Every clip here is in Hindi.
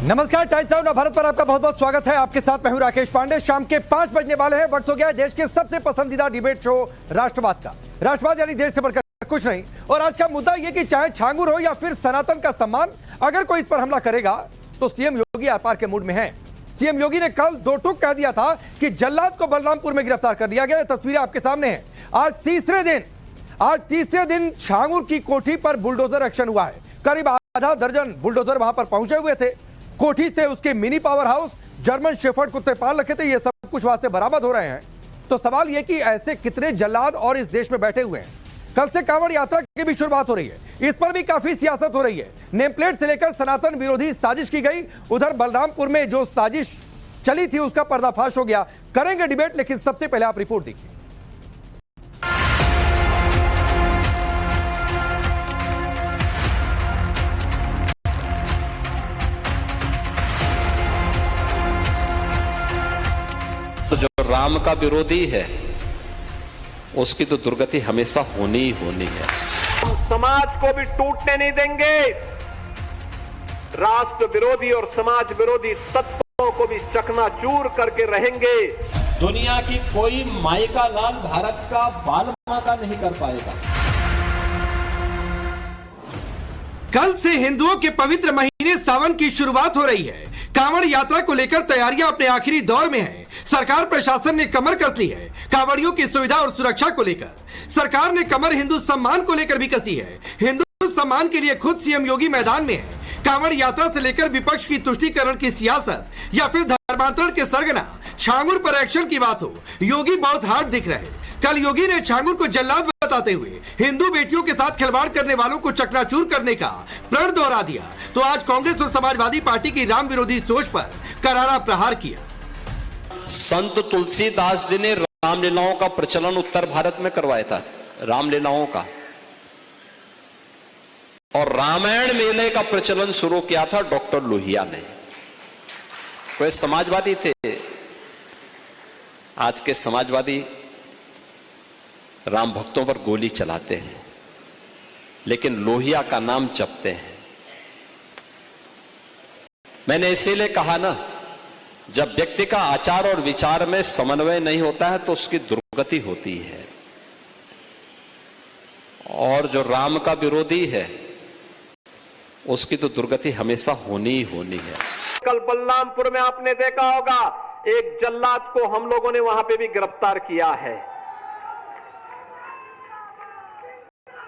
नमस्कार, टाइम्स नाउ भारत पर आपका बहुत बहुत स्वागत है। आपके साथ मैं हूं राकेश पांडे। शाम के 5 बजने वाले हैं। वक्त हो गया है देश के सबसे पसंदीदा डिबेट शो राष्ट्रवाद का। राष्ट्रवाद यानी देश से बढ़कर कुछ नहीं। और आज का मुद्दा यह कि चाहे छांगुर हो या फिर सनातन का सम्मान, अगर कोई इस पर हमला करेगा तो सीएम योगी आर पार के मूड में है। सीएम योगी ने कल दो टूक कह दिया था कि जल्लाद को बलरामपुर में गिरफ्तार कर लिया गया। तस्वीरें आपके सामने हैं। आज तीसरे दिन छांगुर की कोठी पर बुलडोजर एक्शन हुआ है। करीब आधा दर्जन बुलडोजर वहां पर पहुंचे हुए थे। कोठी से उसके mini power house, German shepherd कुत्ते पाल रखे थे, ये सब कुछ वहां से बरामद हो रहे हैं। तो सवाल यह कि ऐसे कितने जल्लाद और इस देश में बैठे हुए हैं। कल से कांवड़ यात्रा की भी शुरुआत हो रही है। इस पर भी काफी सियासत हो रही है। नेम प्लेट से लेकर सनातन विरोधी साजिश की गई। उधर बलरामपुर में जो साजिश चली थी उसका पर्दाफाश हो गया। करेंगे डिबेट, लेकिन सबसे पहले आप रिपोर्ट देखिए। तो जो राम का विरोधी है उसकी तो दुर्गति हमेशा होनी ही होनी है। हम समाज को भी टूटने नहीं देंगे। राष्ट्र विरोधी और समाज विरोधी तत्वों को भी चकनाचूर करके रहेंगे। दुनिया की कोई माई का लाल भारत का बाल माता नहीं कर पाएगा। कल से हिंदुओं के पवित्र महीने सावन की शुरुआत हो रही है। कांवड़ यात्रा को लेकर तैयारियां अपने आखिरी दौर में है। सरकार प्रशासन ने कमर कस ली है। कांवड़ियों की सुविधा और सुरक्षा को लेकर सरकार ने कमर हिंदू सम्मान को लेकर भी कसी है। हिंदू सम्मान के लिए खुद सीएम योगी मैदान में है। कांवड़ यात्रा से लेकर विपक्ष की तुष्टीकरण की सियासत या फिर धर्मांतरण के सरगना, छांगुर पर एक्शन की बात हो, योगी बहुत हार्ड दिख रहे। कल योगी ने छांगुर को जल्लाद बताते हुए हिंदू बेटियों के साथ खिलवाड़ करने वालों को चकनाचूर करने का प्रण दोहरा दिया। तो आज कांग्रेस और समाजवादी पार्टी की राम विरोधी सोच पर करारा प्रहार किया। संत तुलसीदास जी ने रामलीलाओं का प्रचलन उत्तर भारत में करवाया था, रामलीलाओं का, और रामायण मेले का प्रचलन शुरू किया था डॉक्टर लोहिया ने। वे समाजवादी थे। आज के समाजवादी राम भक्तों पर गोली चलाते हैं, लेकिन लोहिया का नाम जपते हैं। मैंने इसीलिए कहा ना, जब व्यक्ति का आचार और विचार में समन्वय नहीं होता है तो उसकी दुर्गति होती है। और जो राम का विरोधी है उसकी तो दुर्गति हमेशा होनी ही होनी है। कल बलरामपुर में आपने देखा होगा, एक जल्लाद को हम लोगों ने वहां पे भी गिरफ्तार किया है।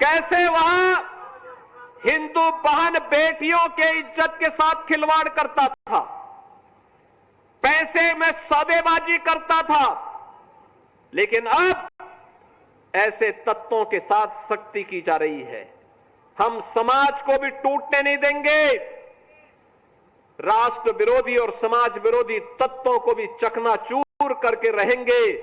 कैसे वहां हिंदू बहन बेटियों के इज्जत के साथ खिलवाड़ करता था, पैसे में सौदेबाजी करता था। लेकिन अब ऐसे तत्वों के साथ सख्ती की जा रही है। हम समाज को भी टूटने नहीं देंगे। राष्ट्र विरोधी और समाज विरोधी तत्वों को भी चकनाचूर करके रहेंगे।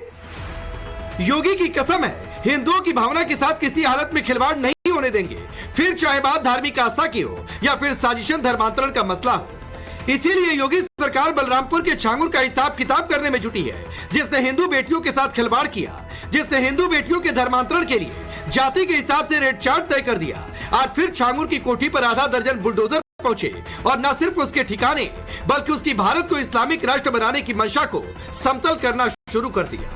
योगी की कसम है, हिंदुओं की भावना के साथ किसी हालत में खिलवाड़ नहीं होने देंगे, फिर चाहे बात धार्मिक आस्था की हो या फिर साजिशन धर्मांतरण का मसला हो। इसीलिए योगी सरकार बलरामपुर के छांगुर का हिसाब किताब करने में जुटी है, जिसने हिंदू बेटियों के साथ खिलवाड़ किया, जिसने हिंदू बेटियों के धर्मांतरण के लिए जाति के हिसाब से रेड चार्ट तय कर दिया। आज फिर छांगुर की कोठी पर आधा दर्जन बुलडोजर पहुंचे और न सिर्फ उसके ठिकाने बल्कि उसकी भारत को इस्लामिक राष्ट्र बनाने की मंशा को समतल करना शुरू कर दिया।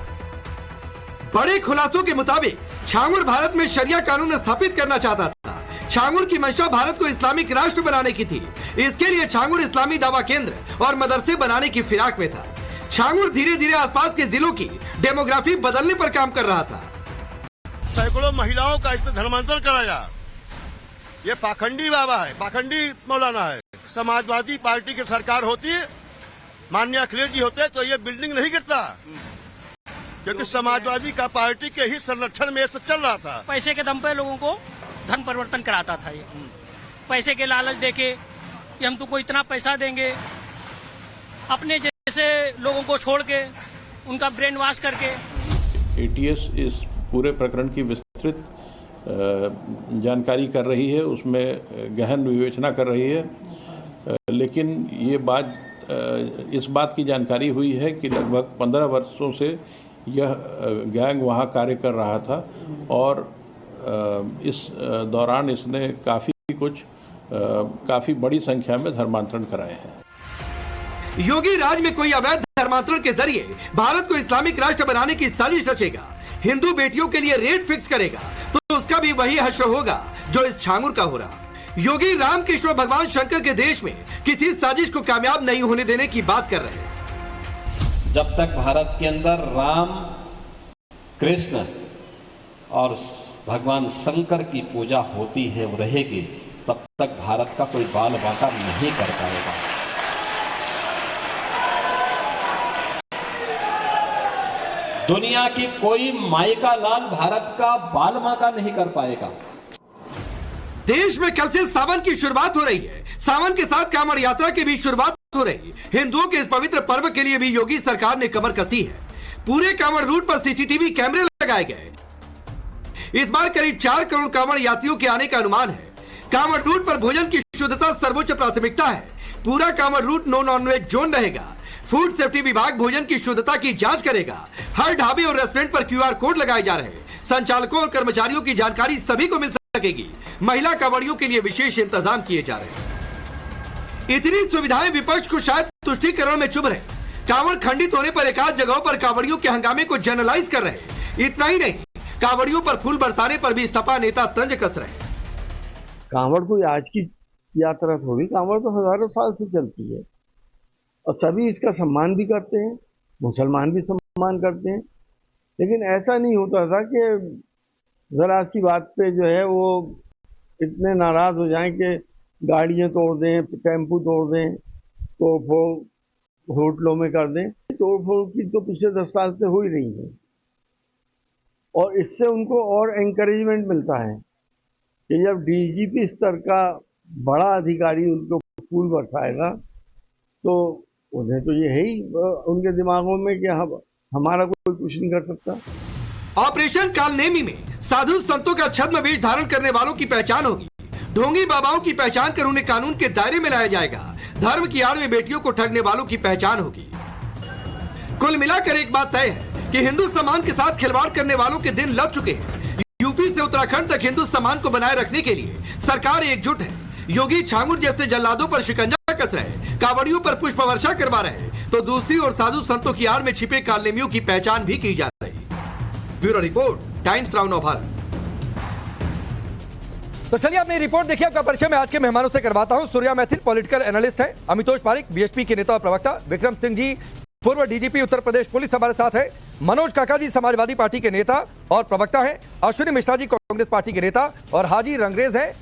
बड़े खुलासों के मुताबिक छांगुर भारत में शरिया कानून स्थापित करना चाहता था। छांगुर की मंशा भारत को इस्लामिक राष्ट्र बनाने की थी। इसके लिए छांगुर इस्लामी दावा केंद्र और मदरसे बनाने की फिराक में था। छांगुर धीरे धीरे आसपास के जिलों की डेमोग्राफी बदलने पर काम कर रहा था। सैकड़ों महिलाओं का इसमें धर्मांतरण कराया। ये पाखंडी बाबा है, पाखंडी मौलाना है। समाजवादी पार्टी की सरकार होती, माननीय अखिलेश जी होते तो ये बिल्डिंग नहीं गिरता, क्योंकि समाजवादी का पार्टी के ही संरक्षण में सब चल रहा था। पैसे के दम पे लोगों को धन परिवर्तन कराता था। ये पैसे के लालच देके कि हम तुमको इतना पैसा देंगे, अपने जैसे लोगों को छोड़ के उनका ब्रेन वॉश करके। एटीएस इस पूरे प्रकरण की विस्तृत जानकारी कर रही है, उसमें गहन विवेचना कर रही है। लेकिन ये बात, इस बात की जानकारी हुई है कि लगभग 15 वर्षों से यह गैंग वहाँ कार्य कर रहा था और इस दौरान इसने काफ़ी बड़ी संख्या में धर्मांतरण कराए हैं। योगी राज में कोई अवैध धर्मांतरण के जरिए भारत को इस्लामिक राष्ट्र बनाने की साजिश रचेगा, हिंदू बेटियों के लिए रेट फिक्स करेगा, तो उसका भी वही हश्र होगा जो इस छांगुर का हो रहा। योगी रामकृष्ण और भगवान शंकर के देश में किसी साजिश को कामयाब नहीं होने देने की बात कर रहे हैं। जब तक भारत के अंदर राम, कृष्ण और भगवान शंकर की पूजा होती है, वो रहेगी, तब तक भारत का कोई बाल बांका नहीं कर पाएगा। दुनिया की कोई माई का लाल भारत का बाल बांका नहीं कर पाएगा। देश में कल से सावन की शुरुआत हो रही है। सावन के साथ कांवड़ यात्रा की भी शुरुआत हो रही है। हिंदुओं के इस पवित्र पर्व के लिए भी योगी सरकार ने कमर कसी है। पूरे कांवड़ रूट पर सीसीटीवी कैमरे लगाए गए। इस बार करीब 4 करोड़ कांवड़ यात्रियों के आने का अनुमान है। कांवड़ रूट पर भोजन की शुद्धता सर्वोच्च प्राथमिकता है। पूरा Kanwar route no non veg zone रहेगा। फूड सेफ्टी विभाग भोजन की शुद्धता की जांच करेगा। हर ढाबे और रेस्टोरेंट पर QR कोड लगाए जा रहे हैं। संचालकों और कर्मचारियों की जानकारी सभी को मिल सकेगी। महिला कांवड़ियों के लिए विशेष इंतजाम किए जा रहे हैं। इतनी सुविधाएं विपक्ष को शायद तुष्टीकरण में चुभ रहे। कांवड़ खंडित होने पर एकाध जगहों पर कांवड़ियों के हंगामे को जनरलाइज कर रहे हैं। इतना ही नहीं, कांवड़ियों पर फूल बरसाने पर भी सपा नेता तंज कस रहे हैं। कांवड़ कोई आज की यात्रा थोड़ी, कांवड़ तो हजारों साल से चलती है और सभी इसका सम्मान भी करते हैं, मुसलमान भी सम्मान करते हैं। लेकिन ऐसा नहीं होता था कि जरा सी बात पे जो है वो इतने नाराज हो जाएं कि गाड़ियां तोड़ दें, टेम्पू तोड़ दें, तोड़फोड़ होटलों में कर दें। तोड़फोड़ की तो पिछले 10 साल से हो ही रही है और इससे उनको और एनकरेजमेंट मिलता है कि जब DGP स्तर का बड़ा अधिकारी उनको फूल बरसाएगा तो उन्हें तो ये है ही उनके दिमागों में कि हमारा कोई कुछ नहीं कर सकता। ऑपरेशन कालनेमी में साधु संतों का छद्म वेश धारण करने वालों की पहचान होगी। ढोंगी बाबाओं की पहचान कर उन्हें कानून के दायरे में लाया जाएगा। धर्म की आड़ में बेटियों को ठगने वालों की पहचान होगी। कुल मिलाकर एक बात तय है कि हिंदू सम्मान के साथ खिलवाड़ करने वालों के दिन लग चुके हैं। यूपी से उत्तराखंड तक हिंदू सम्मान को बनाए रखने के लिए सरकार एकजुट है। योगी छांगुर जैसे जल्लादों पर शिकंजा कस रहे, कांवड़ियों पर पुष्प वर्षा करवा रहे, तो दूसरी ओर साधु संतों की आड़ में छिपे कालनेमियों की पहचान भी की जा रही। Bureau report, times now Navbharat. तो चलिए अपनी रिपोर्ट देखिए। आपका परिचय मैं आज के मेहमानों से करवाता हूं। सूर्या मैथिल पॉलिटिकल एनालिस्ट हैं। अमितोष पारिक BSP के नेता और प्रवक्ता। विक्रम सिंह जी पूर्व DGP उत्तर प्रदेश पुलिस हमारे साथ है। मनोज काका जी समाजवादी पार्टी के नेता और प्रवक्ता हैं। अश्विनी मिश्रा जी कांग्रेस पार्टी के नेता और हाजी रंगरेज हैं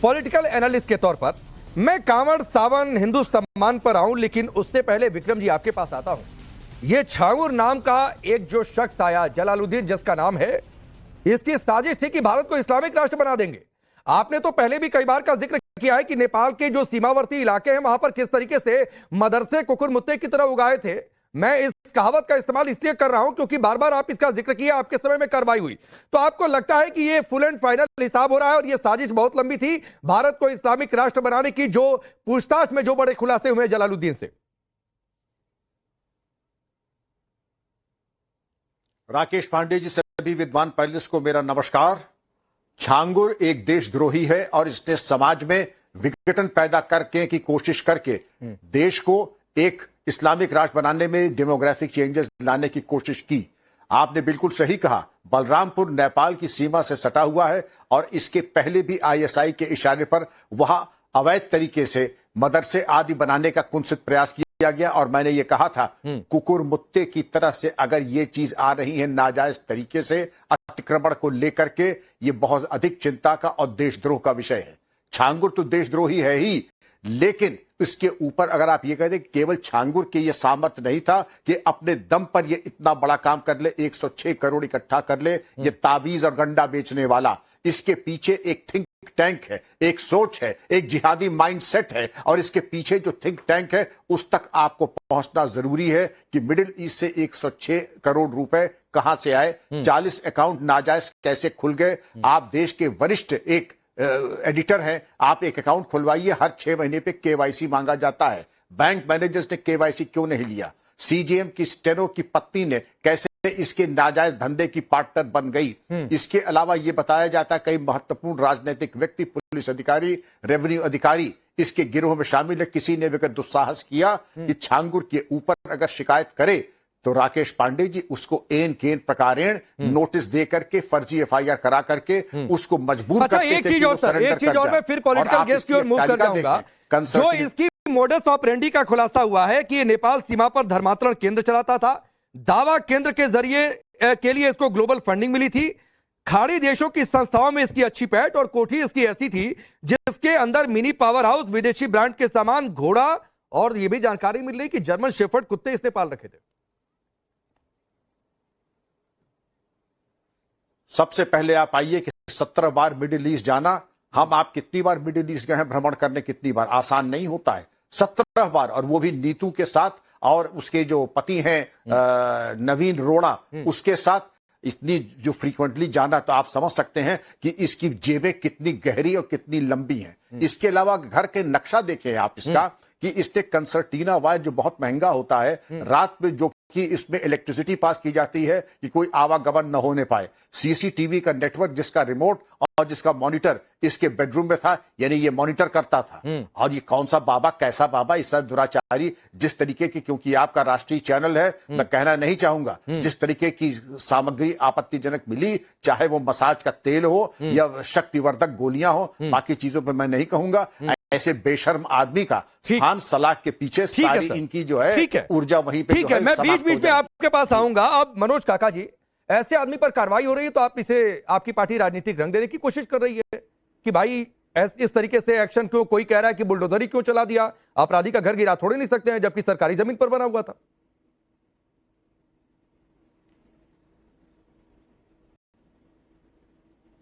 पॉलिटिकल एनालिस्ट के तौर पर। मैं कांवड़, सावन, हिंदू सम्मान पर आऊं, लेकिन उससे पहले विक्रम जी आपके पास आता हूं। ये छांगुर नाम का एक जो शख्स आया, जलालुद्दीन जिसका नाम है, इसकी साजिश थी कि भारत को इस्लामिक राष्ट्र बना देंगे। आपने तो पहले भी कई बार का जिक्र किया है कि नेपाल के जो सीमावर्ती इलाके हैं वहां पर किस तरीके से मदरसे कुकुर मुत्ते की तरह उगाए थे। मैं इस कहावत का इस्तेमाल इसलिए कर रहा हूं क्योंकि बार बार आप इसका जिक्र किया, आपके समय में कार्रवाई हुई। तो आपको लगता है कि ये फुल एंड फाइनल हिसाब हो रहा है और ये साजिश बहुत लंबी थी भारत को इस्लामिक राष्ट्र बनाने की, जो पूछताछ में जो बड़े खुलासे हुए जलालुद्दीन से? राकेश पांडे जी, सभी विद्वान पैनलिस्ट को मेरा नमस्कार। छांगुर एक देशद्रोही है और इसने समाज में विघटन पैदा करके की कोशिश करके देश को एक इस्लामिक राष्ट्र बनाने में डेमोग्राफिक चेंजेस लाने की कोशिश की। आपने बिल्कुल सही कहा, बलरामपुर नेपाल की सीमा से सटा हुआ है और इसके पहले भी ISI के इशारे पर वहां अवैध तरीके से मदरसे आदि बनाने का कुंसित प्रयास किया गया। और मैंने ये कहा था, कुकुर मुत्ते की तरह से अगर ये चीज आ रही है नाजायज तरीके से अतिक्रमण को लेकर के, ये बहुत अधिक चिंता का और देशद्रोह का विषय है। छांगुर तो देशद्रोही है ही, लेकिन इसके ऊपर अगर आप ये कह दें केवल छांगुर के ये सामर्थ्य नहीं था कि अपने दम पर ये इतना बड़ा काम कर ले, 106 करोड़ इकट्ठा कर ले, ये ताबीज और गंडा बेचने वाला। इसके पीछे एक थिंक टैंक है, एक सोच है, एक जिहादी माइंडसेट है और इसके पीछे जो थिंक टैंक है उस तक आपको पहुंचना जरूरी है कि मिडिल ईस्ट से 106 करोड़ रुपए कहां से आए, 40 अकाउंट नाजायज कैसे खुल गए। आप देश के वरिष्ठ एक एडिटर हैं, आप एक अकाउंट खुलवाइए, हर 6 महीने पे KYC मांगा जाता है। बैंक मैनेजर्स ने KYC क्यों नहीं लिया? CJM की स्टेनो की पत्नी ने कैसे इसके नाजायज धंधे की पार्टनर बन गई। इसके अलावा यह बताया जाता है कई महत्वपूर्ण राजनीतिक व्यक्ति, पुलिस अधिकारी, रेवेन्यू अधिकारी इसके गिरोह में शामिल है। किसी ने अगर दुस्साहस किया कि छांगुर के ऊपर अगर शिकायत करे तो राकेश पांडे जी उसको एन केन प्रकारेण नोटिस दे करके फर्जी एफआईआर करा करके उसको मजबूर अच्छा, करते एक थे चीज कि और वो सर, सरेंडर एक चीज कर और जाए। मैं फिर पॉलिटिकल गेस्ट की ओर मूव कर जाऊंगा। जो इसकी मोडस ऑपरेंडी का खुलासा हुआ है कि ये नेपाल सीमा पर धर्मांतरण केंद्र चलाता था। दावा केंद्र के जरिए के लिए इसको ग्लोबल फंडिंग मिली थी। खाड़ी देशों की संस्थाओं में इसकी अच्छी पैठ और कोठी इसकी ऐसी थी जिसके अंदर मिनी पावर हाउस, विदेशी ब्रांड के सामान, घोड़ा और ये भी जानकारी मिल रही कि जर्मन शेफर्ड कुत्ते इसने पाल रखे थे। सबसे पहले आप आइए कि 17 बार मिडिल ईस्ट जाना, हम आप कितनी बार मिडिल ईस्ट गए हैं भ्रमण करने, कितनी बार, आसान नहीं होता है। 17 बार, और वो भी नीतू के साथ और उसके जो पति हैं नवीन रोड़ा उसके साथ इतनी जो फ्रीक्वेंटली जाना, तो आप समझ सकते हैं कि इसकी जेबें कितनी गहरी और कितनी लंबी हैं। इसके अलावा घर के नक्शा देखें आप इसका कि इसने कंसर्टीना वायर जो बहुत महंगा होता है, रात में जो कि इसमें इलेक्ट्रिसिटी पास की जाती है कि कोई आवागमन न होने पाए, सीसीटीवी का नेटवर्क जिसका रिमोट और जिसका मॉनिटर इसके बेडरूम में था, यानी ये मॉनिटर करता था। और ये कौन सा बाबा, कैसा बाबा, इसका दुराचारी जिस तरीके की, क्योंकि आपका राष्ट्रीय चैनल है, मैं कहना नहीं चाहूंगा, जिस तरीके की सामग्री आपत्तिजनक मिली, चाहे वो मसाज का तेल हो या शक्तिवर्धक गोलियां हो, बाकी चीजों पर मैं नहीं कहूंगा। ऐसे बेशर्म आदमी का खान सलाह के पीछे सारी इनकी जो है ऊर्जा वहीं पे ठीक है। मैं बीच बीच में आपके पास आऊंगा। अब मनोज काका जी, ऐसे आदमी पर कार्रवाई हो रही है तो आप इसे, आपकी पार्टी राजनीतिक रंग देने की कोशिश कर रही है कि भाई इस तरीके से एक्शन क्यों? कोई कह रहा है कि बुलडोजरी क्यों चला दिया, अपराधी का घर गिरा थोड़े नहीं सकते हैं जबकि सरकारी जमीन पर बना हुआ था।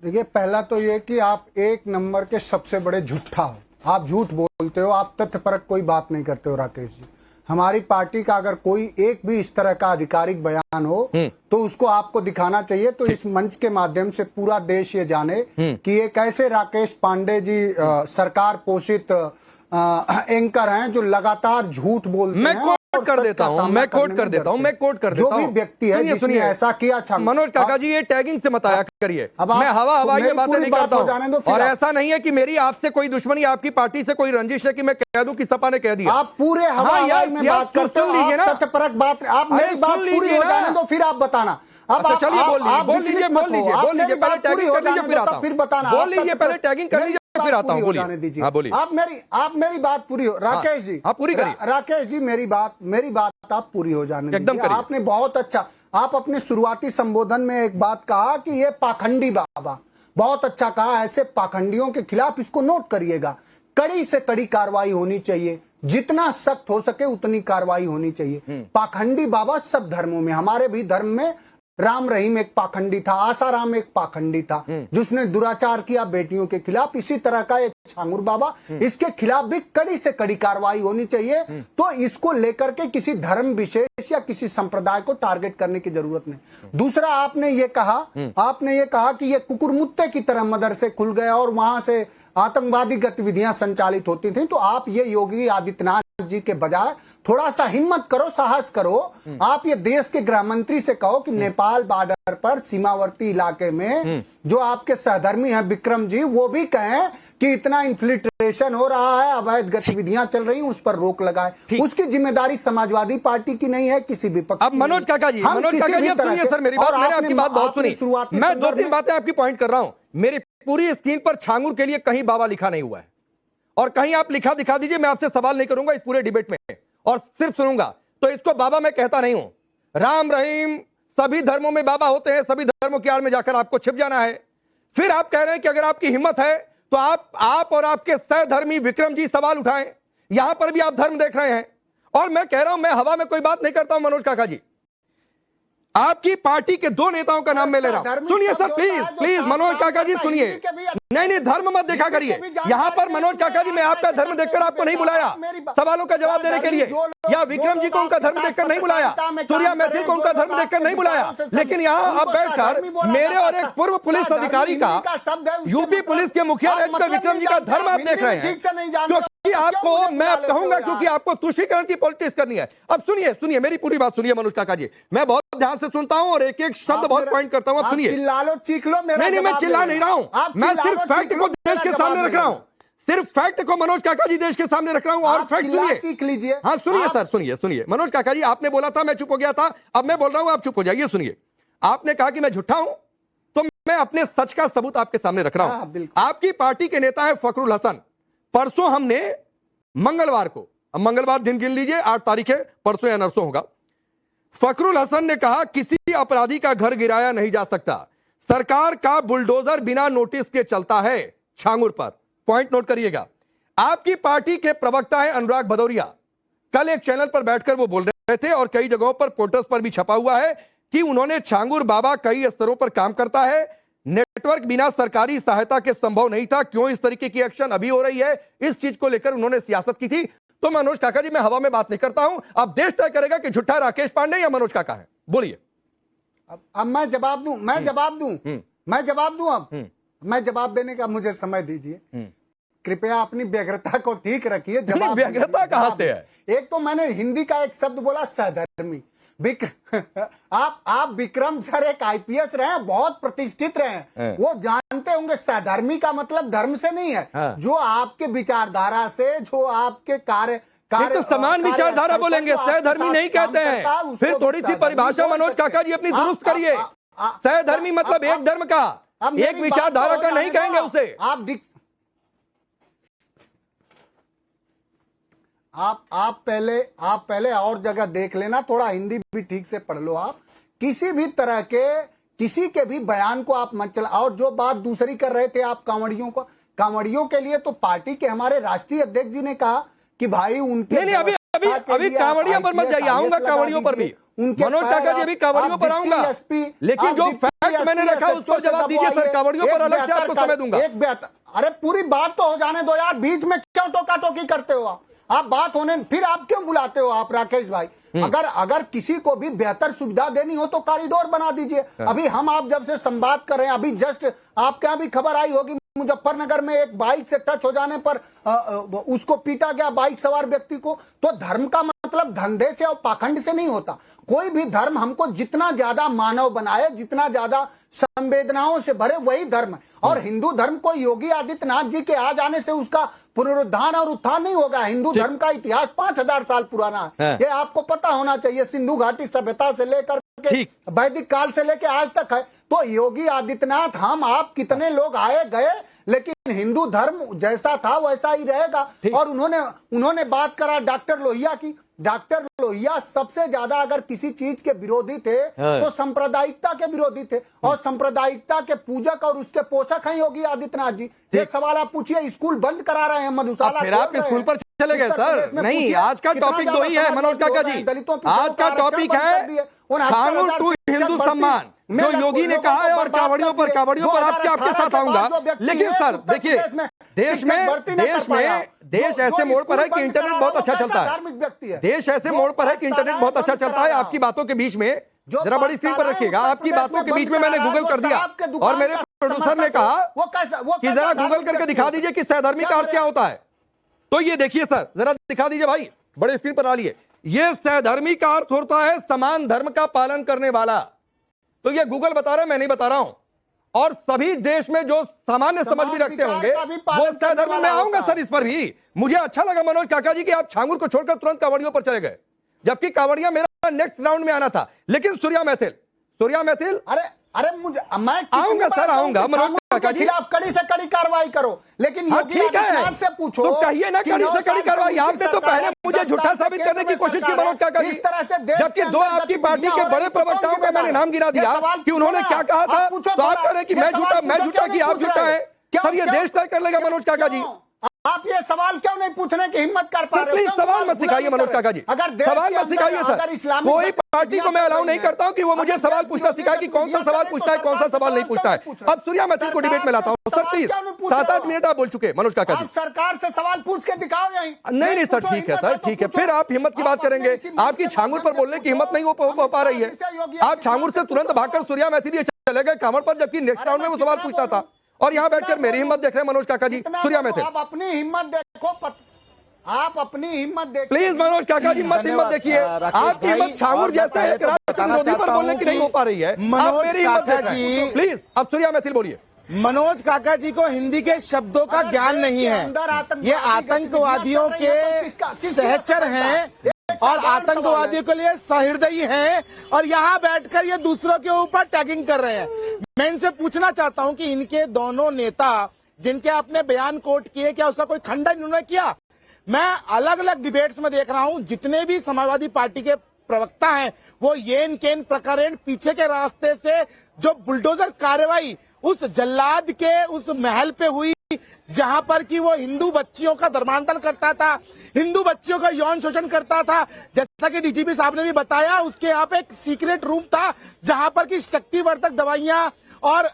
देखिए, पहला तो ये कि आप एक नंबर के सबसे बड़े झूठा हो, आप झूठ बोलते हो, आप तथ्यपरक कोई बात नहीं करते हो। राकेश जी, हमारी पार्टी का अगर कोई एक भी इस तरह का आधिकारिक बयान हो तो उसको आपको दिखाना चाहिए, तो इस मंच के माध्यम से पूरा देश ये जाने कि ये कैसे राकेश पांडे जी सरकार पोषित एंकर हैं जो लगातार झूठ बोलते हैं। मैं कोट कर देता हूं, मैं कोट कर देता हूं। जो भी व्यक्ति है जिसने ऐसा किया, मनोज काका जी, ये टैगिंग से मत आया करिए। मैं हवाई में बातें नहीं करता हूं, और ऐसा नहीं है कि मेरी आपसे कोई दुश्मनी, आपकी पार्टी से कोई रंजिश है कि मैं कह दूं कि सपा ने कह दिया। आप पूरे हवाई में बात करते हो, तथ्यपरक बात, आप मेरी बात पूरी हो जाने दो फिर आप बताना। अब चलिए बोल लीजिए, पहले टैगिंग कर लीजिए फिर आता हूं, फिर बताना। बोल लीजिए, पहले टैगिंग कर लीजिए फिर आता हूं, जाने दीजिए। हाँ, बोलिए। आप मेरी बात पूरी हो, राकेश जी, हाँ, पूरी करिए। राकेश जी, मेरी बात आप पूरी हो जाने दीजिए। आपने बहुत अच्छा, आप अपने शुरुआती संबोधन में एक बात कहा कि ये पाखंडी बाबा, बहुत अच्छा कहा। ऐसे पाखंडियों के खिलाफ इसको नोट करिएगा, कड़ी से कड़ी कार्रवाई होनी चाहिए, जितना सख्त हो सके उतनी कार्रवाई होनी चाहिए। पाखंडी बाबा सब धर्मों में, हमारे भी धर्म में राम रहीम एक पाखंडी था, आसाराम एक पाखंडी था जिसने दुराचार किया बेटियों के खिलाफ। इसी तरह का एक छांगुर बाबा, इसके खिलाफ भी कड़ी से कड़ी कार्रवाई होनी चाहिए। तो इसको लेकर के किसी धर्म विशेष या किसी संप्रदाय को टारगेट करने की जरूरत नहीं। दूसरा, आपने ये कहा कि ये कुकुरमुत्ते की तरह मदरसे खुल गए और वहां से आतंकवादी गतिविधियां संचालित होती थी। तो आप ये योगी आदित्यनाथ जी के बजाय थोड़ा सा हिम्मत करो, साहस करो, आप ये देश के गृह मंत्री से कहो कि नेपाल बॉर्डर पर सीमावर्ती इलाके में जो आपके सहधर्मी हैं विक्रम जी, वो भी कहें कि इतना इन्फिल्ट्रेशन हो रहा है, अवैध गतिविधियां चल रही हैं, उस पर रोक लगाए। उसकी जिम्मेदारी समाजवादी पार्टी की नहीं है, किसी विपक्ष। अब मनोज काका जी, सुनिए सर मेरी बात, मैंने आपकी बात बहुत सुनी, मैं 2-3 बातें आपकी पॉइंट कर रहा हूं। मेरी पूरी स्क्रीन पर छांगुर के लिए कहीं बाबा लिखा नहीं हुआ है, और कहीं आप लिखा दिखा दीजिए, मैं आपसे सवाल नहीं करूंगा इस पूरे डिबेट में, और सिर्फ सुनूंगा। तो इसको बाबा मैं कहता नहीं हूं। राम रहीम, सभी धर्मों में बाबा होते हैं, सभी धर्मों की आड़ में जाकर आपको छिप जाना है। फिर आप कह रहे हैं कि अगर आपकी हिम्मत है तो आप और आपके सहधर्मी विक्रम जी सवाल उठाएं। यहां पर भी आप धर्म देख रहे हैं, और मैं कह रहा हूं, मैं हवा में कोई बात नहीं करता हूं। मनोज काका जी, आपकी पार्टी के 2 नेताओं का नाम मैं ले रहा हूं। सुनिए सर, प्लीज मनोज काका जी सुनिए। नहीं, धर्म मत देखा करिए। यहां पर मनोज काका जी, मैं आपका धर्म देखकर आपको नहीं बुलाया सवालों का जवाब देने के लिए, या विक्रम जी को उनका धर्म देखकर नहीं बुलाया, सूर्या मैथिल को उनका धर्म देखकर नहीं बुलाया, लेकिन यहां अब बैठकर मेरे और एक पूर्व पुलिस अधिकारी का, यूपी पुलिस के मुखिया विक्रम जी का धर्म आप देख रहे हैं, क्योंकि आपको, मैं कहूंगा, क्योंकि आपको तुष्टीकरण की पॉलिटिक्स करनी है। अब सुनिए मेरी पूरी बात सुनिए मनोज काका जी, मैं बहुत ध्यान से सुनता हूं और एक एक शब्द बहुत पॉइंट करता हूं। अब सुनिए, चिल्ला लो, चीख लो, नहीं, मैं चिल्ला नहीं रहा हूं, मैं सिर्फ फैक्ट को देश के सामने रख रहा हूं। सिर्फ फैक्ट को मनोज काका जी देश के सामने रख रहा हूं। और फैक्ट सुनिए, सीख लीजिए। हाँ सुनिए सर, सुनिए मनोज काका जी, आपने बोला था मैं चुप हो गया था, अब मैं बोल रहा हूं आप चुप हो जाइए। सुनिए, आपने कहा कि मैं झूठा हूं, तो मैं अपने सच का सबूत आपके सामने रख रहा हूं। आपकी पार्टी के नेता है फखरुल हसन। परसों हमने मंगलवार को, अब मंगलवार दिन गिन लीजिए, 8 तारीख है, परसों या नरसों होगा। फखरुल हसन ने कहा किसी अपराधी का घर गिराया नहीं जा सकता, सरकार का बुलडोजर बिना नोटिस के चलता है छांगुर पर। पॉइंट नोट करिएगा। आपकी पार्टी के प्रवक्ता है अनुराग भदौरिया, कल एक चैनल पर बैठकर वो बोल रहे थे और कई जगहों पर पोस्टर्स पर भी छपा हुआ है कि उन्होंने छांगुर बाबा कई स्तरों पर काम करता है, नेटवर्क बिना सरकारी सहायता के संभव नहीं था। क्यों इस तरीके की एक्शन अभी हो रही है, इस चीज को लेकर उन्होंने सियासत की थी। तो मनोज काका जी, मैं हवा में बात नहीं करता हूं, अब देश तय करेगा कि झूठा राकेश पांडे या मनोज काका है। बोलिए। अब मैं जवाब दूं, मैं जवाब दूं। अब मैं जवाब देने का मुझे समय दीजिए। कृपया अपनी व्यग्रता को ठीक रखिए। जवाब व्यग्रता कहां से है? एक तो मैंने हिंदी का एक शब्द बोला सहधर्मी। आप विक्रम सर एक आईपीएस रहे हैं, बहुत प्रतिष्ठित रहे हैं, वो जानते होंगे सहधर्मी का मतलब धर्म से नहीं है। जो आपके विचारधारा से, जो आपके कार्य तो समान विचारधारा बोलेंगे, सहधर्मी नहीं कहते हैं। फिर थोड़ी सी परिभाषा मनोज काका जी अपनी दुरुस्त करिए। सहधर्मी मतलब एक धर्म का, एक विचारधारा का नहीं कहेंगे उसे। आप पहले और जगह देख लेना, थोड़ा हिंदी भी ठीक से पढ़ लो। आप किसी भी तरह के किसी के भी बयान को आप मत चला। और जो बात दूसरी कर रहे थे आप कांवड़ियों के लिए, तो पार्टी के हमारे राष्ट्रीय अध्यक्ष जी ने कहा कि भाई उनके नहीं, अभी कांवड़ियों पर मत जाइए, आऊंगा कांवड़ियों पर भी। मनोज काका जी अभी कांवड़ियों पर आऊंगा, लेकिन जो फैक्ट मैंने रखा उसको जवाब दीजिए सर। कांवड़ियों पर अलग से आपको समय दूंगा। अरे पूरी बात तो हो जाने दो यार, बीच में क्यों टोका टोकी करते हो आप बात होने, फिर आप क्यों बुलाते हो आप राकेश भाई? अगर किसी को भी बेहतर सुविधा देनी हो तो कॉरिडोर बना दीजिए। अभी हम आप जब से संवाद कर रहे हैं, अभी जस्ट आपके यहाँ भी खबर आई होगी, मुजफ्फरनगर में एक बाइक से टच हो जाने पर उसको पीटा गया, बाइक सवार व्यक्ति को। तो धर्म का मतलब धंधे से और पाखंड से नहीं होता। कोई भी धर्म हमको जितना ज्यादा मानव बनाए, जितना ज्यादा संवेदनाओं से भरे, वही धर्म है। और हिंदू धर्म को योगी आदित्यनाथ जी के आ जाने से उसका पुनरुद्धार और उत्थान नहीं होगा। हिंदू धर्म का इतिहास 5000 साल पुराना है, ये आपको पता होना चाहिए। सिंधु घाटी सभ्यता से लेकर के वैदिक काल से लेकर आज तक है। तो योगी आदित्यनाथ, हम आप कितने लोग आए गए, लेकिन हिंदू धर्म जैसा था वैसा ही रहेगा। और उन्होंने बात करा डॉक्टर लोहिया की। डॉक्टर लोहिया सबसे ज्यादा अगर किसी चीज के विरोधी थे तो सांप्रदायिकता के विरोधी थे, और सांप्रदायिकता के पूजक और उसके पोषक हैं योगी आदित्यनाथ जी। ये सवाल आप पूछिए, स्कूल बंद करा रहे हैं मधुशाला, फिर आप स्कूल पर चले गए सर। नहीं, आज का टॉपिक दो ही है मनोज काका जी। आज का टॉपिक है छांगुर टू हिंदू सम्मान, जो योगी ने कहा है, और कांवड़ियों पर आपके साथ आऊंगा। लेकिन सर देखिए, देश ऐसे मोड़ पर है कि इंटरनेट बहुत अच्छा चलता है। देश ऐसे मोड़ पर है कि इंटरनेट बहुत अच्छा चलता है। आपकी बातों के बीच में जरा बड़ी स्क्रीन पर रखिएगा। आपकी बातों के बीच में मैंने गूगल कर दिया और मेरे प्रोड्यूसर ने कहा कि जरा गूगल करके दिखा दीजिए कि सहधर्मी का अर्थ क्या होता है। तो ये देखिए सर, जरा दिखा दीजिए भाई, बड़े स्क्रीन पर डालिए। ये सहधर्मी का अर्थ होता है समान धर्म का पालन करने वाला। तो ये गूगल बता रहा है, मैं नहीं बता रहा हूं। और सभी देश में जो सामान्य समझ भी रखते होंगे वो सहधर्मी। मैं आऊंगा सर इस पर भी। मुझे अच्छा लगा मनोज काका जी कि आप छांगुर को छोड़कर तुरंत कांवड़ियों पर चले गए, जबकि कांवड़िया मेरा नेक्स्ट राउंड में आना था। लेकिन सूर्या मैथिल मैं आऊंगा सर, आऊंगा मनोज काका जी। खिलाफ कड़ी से कड़ी कार्रवाई करो, लेकिन योगी आदित्यनाथ से पूछो तो कहिए ना कड़ी से कड़ी कार्रवाई। आपने तो पहले मुझे झूठा साबित करने की कोशिश की मनोज काका जी, जबकि दो आपकी पार्टी के बड़े प्रवक्ताओं का मैंने नाम गिरा दिया कि उन्होंने क्या कहा था। तो आप कह रहे हैं कि मैं झूठा कि आप झूठा है। सर ये देश तय कर लेगा मनोज काका जी। आप ये सवाल क्यों नहीं पूछने की हिम्मत कर पा रहे? प्लीज सवाल मत सिखाइए मनोज काका जी, सवाल मत सिखाइए सर। कोई पार्टी को मैं अलाउ नहीं करता हूं कि वो मुझे सवाल पूछना सिखाए कि कौन सा सवाल पूछता है, कौन सा सवाल नहीं पूछता है। अब सूर्या मैथिल को डिबेट में लाता हूं सर, प्लीज। 7-8 मिनट आप बोल चुके मनोज काका जी। सरकार से सवाल पूछ के दिखाओ यहीं। नहीं सर, ठीक है सर, ठीक है। फिर आप हिम्मत की बात करेंगे। आपकी छांगुर पर बोलने की हिम्मत नहीं हो पा रही है। आप छांगुर से तुरंत भागकर सूर्या मैथिल चले गए कांवड़ पर, जबकि नेक्स्ट राउंड में वो सवाल पूछता था। और यहां बैठकर मेरी हिम्मत देख रहे हैं मनोज काका जी। सूर्या मैथिल, आप अपनी हिम्मत देखो, आप अपनी हिम्मत देखिए। प्लीज मनोज काका जी मत हिम्मत देखिए। आपकी हिम्मत छांगुर जैसे एक राष्ट्र विरोधी पर बोलने की नहीं हो पा रही है। आप मेरी हिम्मत देख रहे हैं। प्लीज अब सूर्या मैथिल बोलिए। मनोज काका जी को हिंदी के शब्दों का ज्ञान नहीं है। ये आतंकवादियों के सहचर हैं और आतंकवादियों के लिए सहृदयी हैं और यहाँ बैठकर ये दूसरों के ऊपर टैगिंग कर रहे हैं। मैं इनसे पूछना चाहता हूँ कि इनके दोनों नेता जिनके आपने बयान कोट किए, क्या उसका कोई खंडन इन्होंने किया? मैं अलग अलग डिबेट्स में देख रहा हूँ, जितने भी समाजवादी पार्टी के प्रवक्ता हैं वो येन केन प्रकरण पीछे के रास्ते से जो बुलडोजर कार्रवाई उस जल्लाद के उस महल पे हुई जहां पर कि वो हिंदू बच्चियों का धर्मांतरण करता था, हिंदू बच्चियों का यौन शोषण करता था, जैसा कि डीजीपी साहब ने भी बताया, उसके यहाँ पे एक सीक्रेट रूम था जहां पर कि शक्तिवर्धक दवाइयां और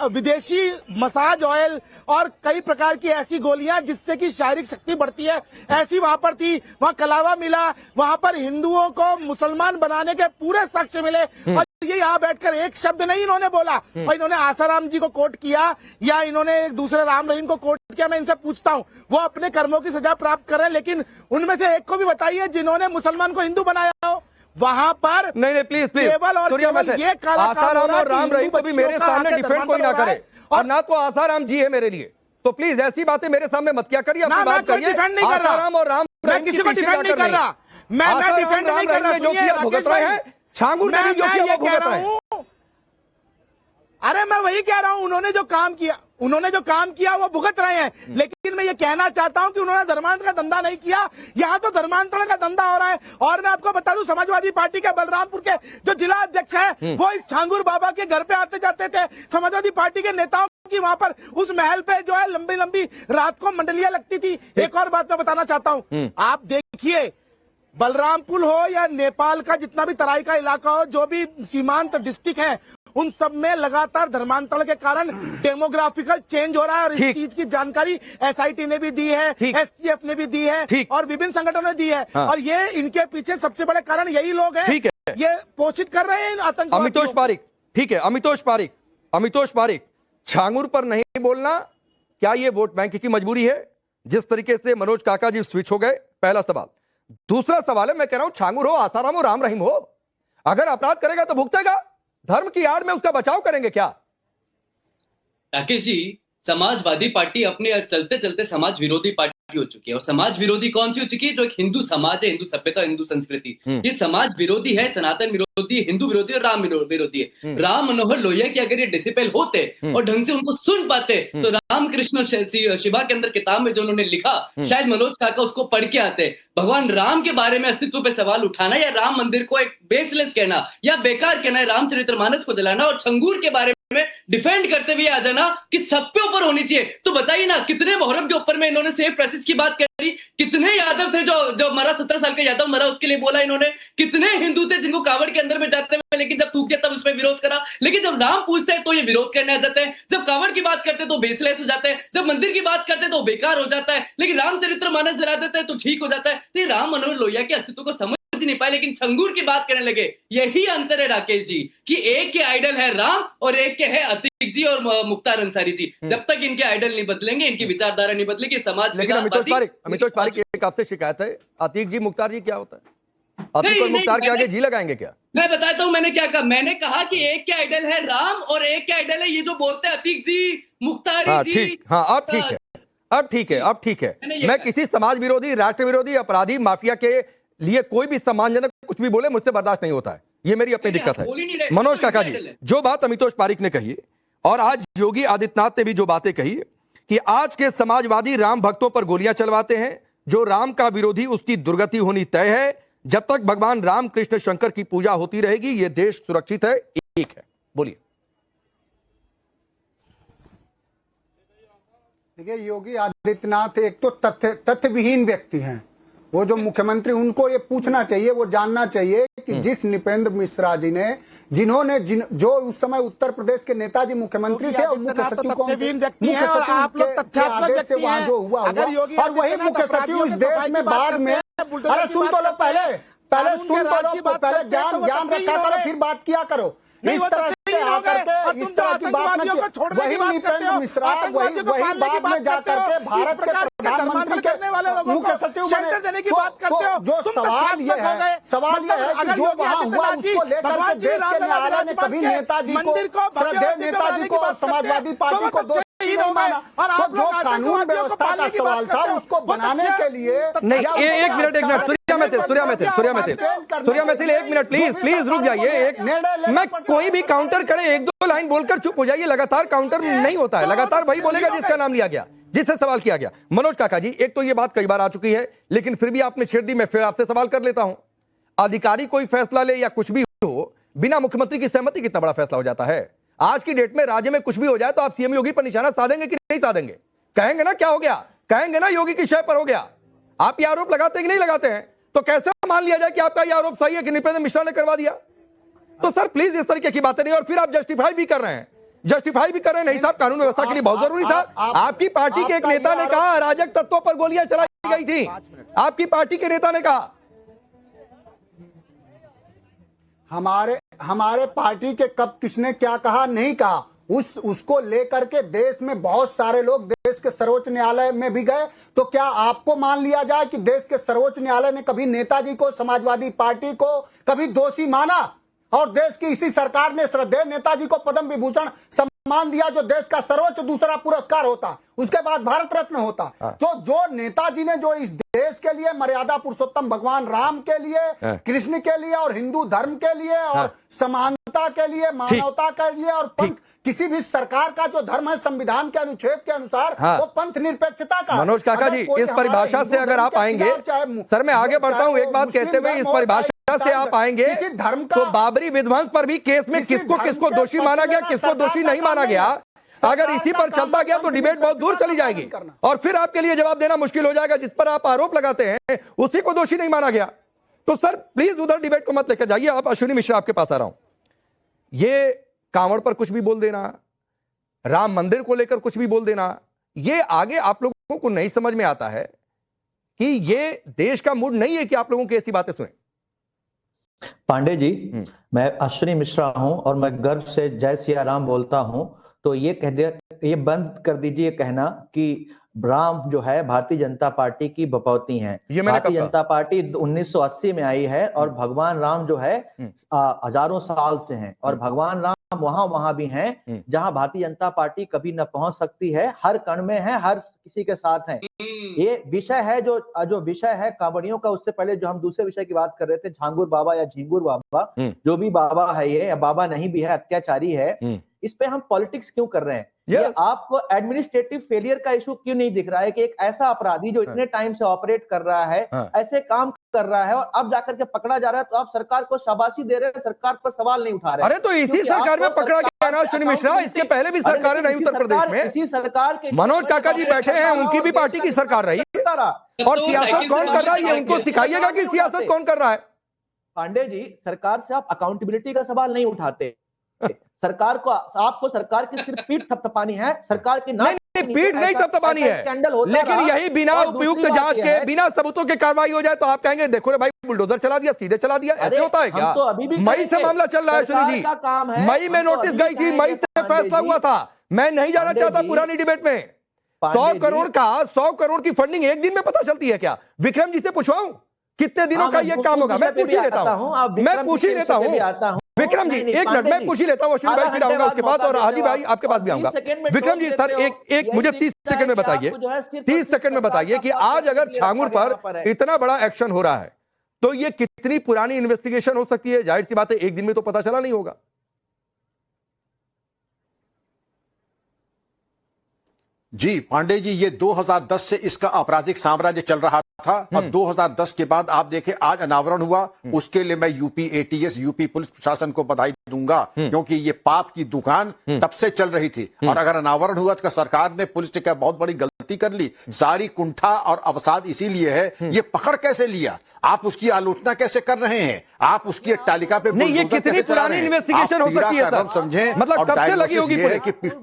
विदेशी मसाज ऑयल और कई प्रकार की ऐसी गोलियां जिससे कि शारीरिक शक्ति बढ़ती है, ऐसी वहां पर थी। वहां कलावा मिला, वहां पर हिंदुओं को मुसलमान बनाने के पूरे साक्ष्य मिले और ये यहाँ बैठकर एक शब्द नहीं इन्होंने बोला। और इन्होंने आसाराम जी को कोट किया या इन्होंने एक दूसरे राम रहीम को कोट किया। मैं इनसे पूछता हूँ, वो अपने कर्मों की सजा प्राप्त कर रहे हैं, लेकिन उनमें से एक को भी बताइए जिन्होंने मुसलमान को हिंदू बनाया हो। वहां पर नहीं प्लीज केवल और ये आसाराम और राम रहीम को भी मेरे सामने डिफेंड कोई ना करे और ना तो आसाराम जी है मेरे लिए, तो प्लीज ऐसी बातें मेरे सामने मत किया करिए। अपनी बात करिए। आसाराम और राम मैं किसी को डिफेंड नहीं कर रहा, मैं डिफेंड नहीं कर रहा। जो किया भुगत रहे हैं, छांगुर ने भी जो किया वो भुगत रहे हैं। अरे मैं वही कह रहा हूं, उन्होंने जो काम किया वो भुगत रहे हैं, लेकिन मैं ये कहना चाहता हूं कि उन्होंने धर्मांतरण का धंधा नहीं किया, यहां तो धर्मांतरण का धंधा हो रहा है। और मैं आपको बता दूं, समाजवादी पार्टी के बलरामपुर के जो जिला अध्यक्ष है वो इस छांगुर बाबा के घर पे आते जाते थे। समाजवादी पार्टी के नेताओं की वहां पर उस महल पे जो है लंबी लंबी रात को मंडलियां लगती थी। एक और बात मैं बताना चाहता हूं, आप देखिए बलरामपुर हो या नेपाल का जितना भी तराई का इलाका हो, जो भी सीमांत डिस्ट्रिक्ट है, उन सब में लगातार धर्मांतरण के कारण डेमोग्राफिकल चेंज हो रहा है और इस चीज की जानकारी एसआईटी ने भी दी है, एसटीएफ ने भी दी है और विभिन्न संगठनों ने दी है। और ये इनके पीछे सबसे बड़े कारण यही लोग हैं, ये पोषित कर रहे हैं आतंकवादियों। अमितोष पारिक, ठीक है, अमितोष पारिक, छांगुर पर नहीं बोलना क्या ये वोट बैंक की मजबूरी है? जिस तरीके से मनोज काका जी स्विच हो गए, पहला सवाल। दूसरा सवाल है, मैं कह रहा हूं छांगुर हो, आसाराम हो, राम रहीम हो, अगर अपराध करेगा तो भुगतेगा, धर्म की आड़ में उसका बचाव करेंगे क्या? राकेश जी, समाजवादी पार्टी अपने चलते चलते समाज विरोधी पार्टी हो चुकी है। और समाज विरोधी कौन सी हो चुकी है? जो एक हिंदू समाज है, हिंदू सभ्यता, हिंदू संस्कृति, ये समाज विरोधी है, सनातन विरोधी है, हिंदू विरोधी और राम विरोधी है। राम मनोहर लोहिया की अगर ये डिसिपल होते और ढंग से उनको सुन पाते तो रामकृष्ण शिवा के अंदर किताब में जो उन्होंने लिखा, शायद मनोज काका उसको पढ़ के आते। भगवान राम के बारे में अस्तित्व पे सवाल उठाना या राम मंदिर को एक बेसलेस कहना या बेकार कहना, रामचरितमानस को जलाना और छंगूर के बारे में डिफेंड करते हुए आ जाना कि सब पे ऊपर होनी चाहिए। तो बताइए ना, कितने मुहर्रम के ऊपर में इन्होंने सेफ पैसेज की बात करी, कितने यादव थे जो मरा, 17 साल का यादव मरा, उसके लिए बोला इन्होंने, कितने हिंदू थे जिनको कावड़ के अंदर में जाते हुए, लेकिन जब टूट गया तब उसमें विरोध करा। लेकिन जब राम पूछते हैं तो ये विरोध करने आ जाते हैं, जब कावड़ की बात करते हैं तो बेसलेस हो जाते हैं, जब मंदिर की बात करते हैं तो बेकार हो जाता है, लेकिन रामचरितमानस जला देते हैं तो ठीक हो जाता है। तो राम मनोहर लोहिया के अस्तित्व को समझ नहीं पाए, लेकिन छंगूर की बात करने लगे। यही अंतर है राकेश जी, कि एक के आइडल है राम और एक के है अतीक जी और मुख्तार अंसारी जी। जब तक इनके आइडल नहीं बदलेंगे, इनकी विचारधारा नहीं बदलेगी, समाज। लेकिन अमितोष पारिक एक आपसे शिकायत है, अतीक जी मुख्तार जी क्या होता है? अतीक और मुख्तार के आगे जी लगाएंगे क्या? मैं बताता हूं मैंने क्या कहा। मैंने कहा कि एक के आइडल है राम और एक के आइडल है ये जो बोलते हैं अतीक जी, मुख्तारी जी। हाँ, अब ठीक है। मैं किसी समाज विरोधी, राष्ट्र विरोधी, अपराधी, माफिया के लिए कोई भी सम्मानजनक कुछ भी बोले मुझसे बर्दाश्त नहीं होता है, ये मेरी अपनी दिक्कत है। मनोज काका जी, जो बात अमितोष पारिक ने कही और आज योगी आदित्यनाथ ने भी जो बातें कही कि आज के समाजवादी राम भक्तों पर गोलियां चलवाते हैं, जो राम का विरोधी उसकी दुर्गति होनी तय है। जब तक भगवान राम कृष्ण शंकर की पूजा होती रहेगी ये देश सुरक्षित है, एक है। बोलिए। देखिए, योगी आदित्यनाथ एक तो तथ्यविहीन व्यक्ति हैं। वो जो मुख्यमंत्री, उनको ये पूछना चाहिए, वो जानना चाहिए कि जिस नृपेंद्र मिश्रा जी ने, जिन्होंने जो उस समय उत्तर प्रदेश के नेताजी मुख्यमंत्री थे और मुख्य सचिव कौन थे, आदेश से वहां जो हुआ और वही मुख्य सचिव इस देश में बाद में। अरे सुन तो लो, पहले सुन तो लो, पहले ज्ञान रखा करो, फिर बात किया करो। इस तरह से आकर के इस तरह की बात न की। वही नृपेंद्र मिश्रा वही बात में जाकर के भारत के प्रधानमंत्री के मुख्य सचिव बने। तो जो सवाल ये है कि जो वहाँ हुआ उसको लेकर के देश के न्यायालय ने कभी नेताजी को, श्रद्धेय नेताजी को और समाजवादी पार्टी को दोषी नहीं माना। तो जो कानून व्यवस्था का सवाल था उसको बनाने के लिए नहीं, एक मिनट सूर्या मैथिल एक मिनट प्लीज रुक जाइए। मैं कोई भी काउंटर करे, एक दो लाइन बोलकर चुप हो जाइए। लगातार काउंटर नहीं होता है, लगातार वही बोलेगा जिसका नाम लिया गया, जिससे सवाल किया गया। मनोज काका जी, एक तो ये बात कई बार आ चुकी है, लेकिन फिर भी आपने छेड़ दी, मैं फिर आपसे सवाल कर लेता हूं। अधिकारी कोई फैसला ले या कुछ भी हो, बिना मुख्यमंत्री की सहमति कितना बड़ा फैसला हो जाता है। आज की डेट में राज्य में कुछ भी हो जाए तो आप सीएम योगी पर निशाना साधेंगे कि नहीं साधेंगे? कहेंगे ना क्या हो गया, कहेंगे ना योगी की शय पर हो गया। आप ये आरोप लगाते हैं कि नहीं लगाते हैं? तो कैसे मान लिया जाए कि आपका ये आरोप सही है कि नृपेंद्र मिश्रा ने करवा दिया? तो सर प्लीज इस तरीके की बातें नहीं। और फिर आप जस्टिफाई भी कर रहे हैं, नहीं साहब, कानून व्यवस्था के लिए बहुत जरूरी था। आपकी पार्टी के एक नेता ने कहा अराजक तत्वों पर गोलियां चलाई गई थी, आपकी पार्टी के नेता ने कहा। हमारे पार्टी के कब किसने क्या कहा नहीं कहा, उसको लेकर के देश में बहुत सारे लोग देश के सर्वोच्च न्यायालय में भी गए। तो क्या आपको मान लिया जाए कि देश के सर्वोच्च न्यायालय ने कभी नेताजी को, समाजवादी पार्टी को कभी दोषी माना? और देश की इसी सरकार ने श्रद्धेय नेताजी को पद्म विभूषण सम्मान दिया, जो देश का सर्वोच्च दूसरा पुरस्कार होता, उसके बाद भारत रत्न होता। तो जो नेताजी ने जो इस देश के लिए, मर्यादा पुरुषोत्तम भगवान राम के लिए, कृष्ण के लिए और हिंदू धर्म के लिए और समानता के लिए, मानवता के लिए और पंथ, किसी भी सरकार का जो धर्म है संविधान के अनुच्छेद के अनुसार वो पंथ निरपेक्षता का। मनोज काका जी, इस परिभाषा से अगर आप आएंगे, सर मैं आगे बढ़ता हूं, एक बात कहते हुए इस परिभाषा से आप आएंगे तो बाबरी विध्वंस पर भी केस में किसको दोषी माना गया, किसको दोषी नहीं माना गया, अगर इसी पर चलता गया तो डिबेट बहुत दूर चली जाएगी और फिर आपके लिए जवाब देना मुश्किल हो जाएगा। जिस पर आप आरोप लगाते हैं उसी को दोषी नहीं माना गया। तो सर प्लीज उधर डिबेट को मत लेकर जाइए। आप अश्विनी मिश्रा, आपके पास आ रहा हूं। ये कांवड़ पर कुछ भी बोल देना, राम मंदिर को लेकर कुछ भी बोल देना, ये आगे आप लोगों को नहीं समझ में आता है कि ये देश का मूड नहीं है कि आप लोगों की ऐसी बातें सुने। पांडे जी, मैं अश्विनी मिश्रा हूं और मैं गर्व से जय सिया राम बोलता हूं। तो ये बंद कर दीजिए कहना कि राम जो है भारतीय जनता पार्टी की बपौती हैं। भारतीय जनता पार्टी 1980 में आई है और भगवान राम जो है हजारों साल से हैं और भगवान राम वहां भी हैं जहां भारतीय जनता पार्टी कभी न पहुंच सकती है। हर कण में है, हर किसी के साथ है। ये विषय है जो विषय है कांवड़ियों का। उससे पहले जो हम दूसरे विषय की बात कर रहे थे, झांगुर बाबा या झिंगुर बाबा, जो भी बाबा है ये, या बाबा नहीं भी है, अत्याचारी है, इस पे हम पॉलिटिक्स क्यों कर रहे हैं? ये आपको एडमिनिस्ट्रेटिव फेलियर का इशू क्यों नहीं दिख रहा है कि एक ऐसा अपराधी जो इतने टाइम से ऑपरेट कर रहा है, ऐसे काम कर रहा है और अब जाकर के पकड़ा जा रहा है, तो आप सरकार को शाबाशी दे रहे हैं, सरकार पर सवाल नहीं उठा रहे। अरे तो इसी सरकार में पकड़ा गया ना अश्विनी मिश्रा, इसके पहले भी सरकारें रही उत्तर प्रदेश में। इसी सरकार के मनोज काका जी बैठे हैं, उनकी भी पार्टी की सरकार रही और सियासत कौन कर रहा है ये उनको सिखाइएगा कि सियासत कौन कर रहा है। पांडे जी, सरकार से आप अकाउंटेबिलिटी का सवाल नहीं उठाते। सरकार को, आपको सरकार की सिर्फ पीठ थपथपानी है, सरकार की पीठ नहीं थपथपानी है, लेकिन यही बिना उपयुक्त जांच के, बिना सबूतों के कार्रवाई हो जाए तो आप कहेंगे देखो रे भाई बुलडोजर चला दिया, सीधे चला दिया। ऐसे होता है क्या? तो अभी भी मई से मामला चल रहा है अश्विनी जी, मई में नोटिस गई थी, मई से फैसला हुआ था। मैं नहीं जाना चाहता पुरानी डिबेट में। 100 करोड़ की फंडिंग एक दिन में पता चलती है क्या? विक्रम जी से पूछवाऊं कितने दिनों का ये काम होगा? मैं पूछ ही लेता हूं विक्रम जी, एक मिनट मैं पूछ ही लेता हूँ। अश्विनी भाई फिर आऊंगा उसके बाद और हाजी भाई आपके पास भी आऊंगा। विक्रम जी सर एक मुझे 30 सेकंड में बताइए, 30 सेकंड में बताइए कि आज अगर छांगुर पर इतना बड़ा एक्शन हो रहा है तो ये कितनी पुरानी इन्वेस्टिगेशन हो सकती है? जाहिर सी बात है एक दिन में तो पता चला नहीं होगा। जी पांडे जी, ये 2010 से इसका आपराधिक साम्राज्य चल रहा था। अब 2010 के बाद आप देखें आज अनावरण हुआ, उसके लिए मैं यूपी एटीएस, यूपी पुलिस प्रशासन को बधाई दूंगा, क्योंकि ये पाप की दुकान तब से चल रही थी। और अगर अनावरण हुआ तो सरकार ने, पुलिस ने क्या बहुत बड़ी गलती कर ली। सारी कुंठा और अवसाद इसीलिए है। ये पकड़ कैसे लिया? आप उसकी आलोचना कैसे कर रहे हैं? आप उसकी तालिका पे ये कितनी पुरानी इन्वेस्टिगेशन हो सकती है? समझे, मतलब कब से लगी होगी?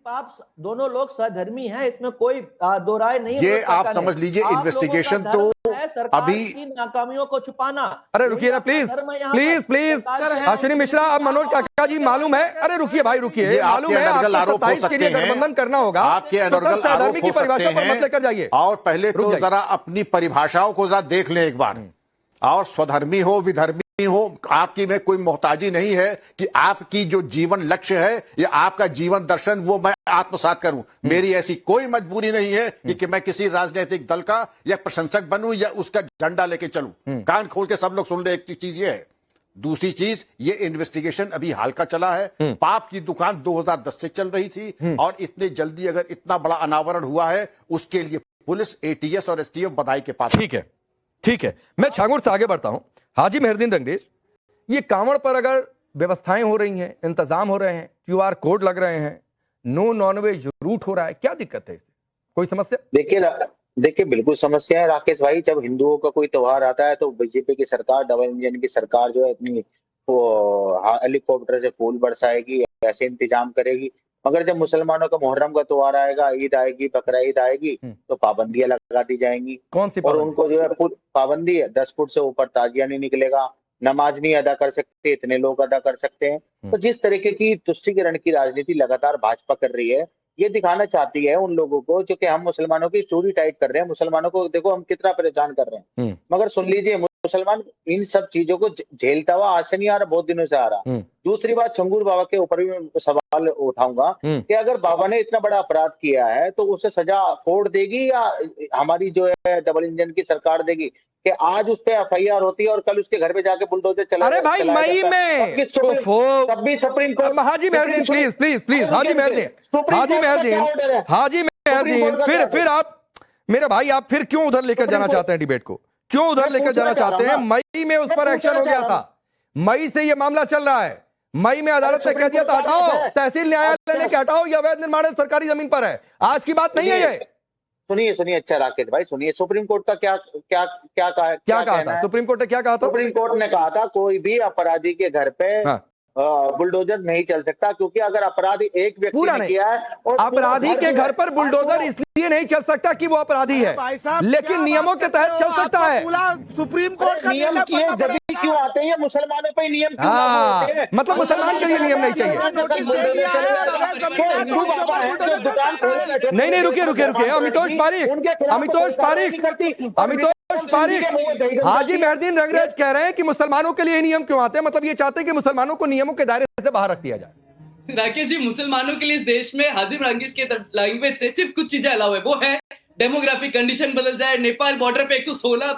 आप दोनों लोग सहधर्मी हैं, इसमें कोई दो राय नहीं। ये आप समझ लीजिए, इन्वेस्टिगेशन तो अभी की नाकामियों को छुपाना। अरे रुकिए ना please please please, Ashwini Mishra, अब मनोज काका जी मालूम है, अरे रुकिए भाई रुकिए, मालूम है आपको 27 के लिए गठबंधन करना होगा, आपके अनर्गल आरोप हो सकते मत लेकर जाइए। और पहले तो जरा अपनी परिभाषाओं को जरा देख लें एक बार। और स्वधर्मी हो विधर्मी हो, आपकी में कोई मोहताजी नहीं है कि आपकी जो जीवन लक्ष्य है या आपका जीवन दर्शन वो मैं आत्मसात करूं। मेरी ऐसी कोई मजबूरी नहीं है कि मैं किसी राजनीतिक दल का या प्रशंसक बनूं या उसका झंडा लेके चलूं। कान खोल के सब लोग सुन ले। एक चीज ये है, दूसरी चीज ये इन्वेस्टिगेशन अभी हाल का चला है। पाप की दुकान 2010 से चल रही थी और इतने जल्दी अगर इतना बड़ा अनावरण हुआ है उसके लिए पुलिस, एटीएस और एसटीएफ बधाई के पास। ठीक है ठीक है, मैं छांगुर से आगे बढ़ता हूं। हाजी मेहरदीन रंगरेज, ये कांवड़ पर अगर व्यवस्थाएं हो रही हैं, इंतजाम हो रहे हैं, क्यूआर कोड लग रहे हैं, नो नॉनवेज रूट हो रहा है, क्या दिक्कत है इससे? कोई समस्या? देखिए बिल्कुल समस्या है राकेश भाई। जब हिंदुओं का कोई त्योहार आता है तो बीजेपी की सरकार, डबल इंजन की सरकार जो है इतनी हेलीकॉप्टर से फूल बरसाएगी, ऐसे इंतजाम करेगी। मगर जब मुसलमानों का मुहर्रम का त्योहार आएगा, ईद आएगी, बकरा ईद आएगी, तो पाबंदियां लगा दी जाएंगी। कौन सी और उनको जो है पाबंदी है, 10 फुट से ऊपर ताजिया नहीं निकलेगा, नमाज नहीं अदा कर सकते, इतने लोग अदा कर सकते हैं। तो जिस तरीके की तुष्टीकरण की राजनीति लगातार भाजपा कर रही है, ये दिखाना चाहती है उन लोगों को जो कि हम मुसलमानों की चोरी टाइट कर रहे हैं, मुसलमानों को देखो हम कितना परेशान कर रहे हैं। मगर सुन लीजिए, मुसलमान इन सब चीजों को झेलता हुआ आज से नहीं आ रहा, बहुत दिनों से आ रहा। दूसरी बात, छंगूर बाबा के ऊपर भी मैं सवाल उठाऊंगा कि अगर बाबा ने इतना बड़ा अपराध किया है तो उसे सजा कोर्ट देगी या हमारी जो है डबल इंजन की सरकार देगी? कि आज उस पर एफआईआर होती है और कल उसके घर पे जाके बुलडोजर चला। अरे भाई मई में तब भी supreme court. Haji Mehardin please please please, Haji Mehardin फिर आप मेरे भाई, आप फिर क्यों उधर लेकर जाना चाहते हैं डिबेट को? क्यों उधर लेकर जाना चाहते हैं? मई में उस पर एक्शन हो गया था, मई से ये मामला चल रहा है। मई में अदालत ने कह दिया था हटाओ, तहसील न्यायालय ने हटाओ, यह अवैध निर्माण सरकारी जमीन पर है। आज की बात नहीं है ये। सुनिए अच्छा राकेश भाई, सुनिए, सुप्रीम कोर्ट का क्या कहा था? सुप्रीम कोर्ट ने क्या कहा था? सुप्रीम कोर्ट ने कहा था कोई भी अपराधी के घर पे बुलडोजर नहीं चल सकता, क्योंकि अगर अपराधी एक व्यक्ति ने किया है और अपराधी के घर पर बुलडोजर इसलिए नहीं चल सकता कि वो अपराधी है, लेकिन नियमों के तहत चल सकता है। सुप्रीम कोर्ट का नियम क्यों आते हैं? मुसलमानों पे नियम क्यों होते हैं? मतलब मुसलमान के लिए नियम नहीं चाहिए? नहीं रुकिए, अमितोष पारिक, हाजी मेहरदीन रंगरेज कह रहे हैं कि मुसलमानों के लिए नियम क्यों आते हैं? मतलब ये चाहते हैं कि मुसलमानों को नियमों के दायरे से बाहर रख दिया जाए। राकेश जी, मुसलमानों के लिए इस देश में हाजिर रंगीज के लैंग्वेज से सिर्फ कुछ चीजें अलाउ है, वो है डेमोग्राफिक कंडीशन बदल जाए, नेपाल बॉर्डर पे 116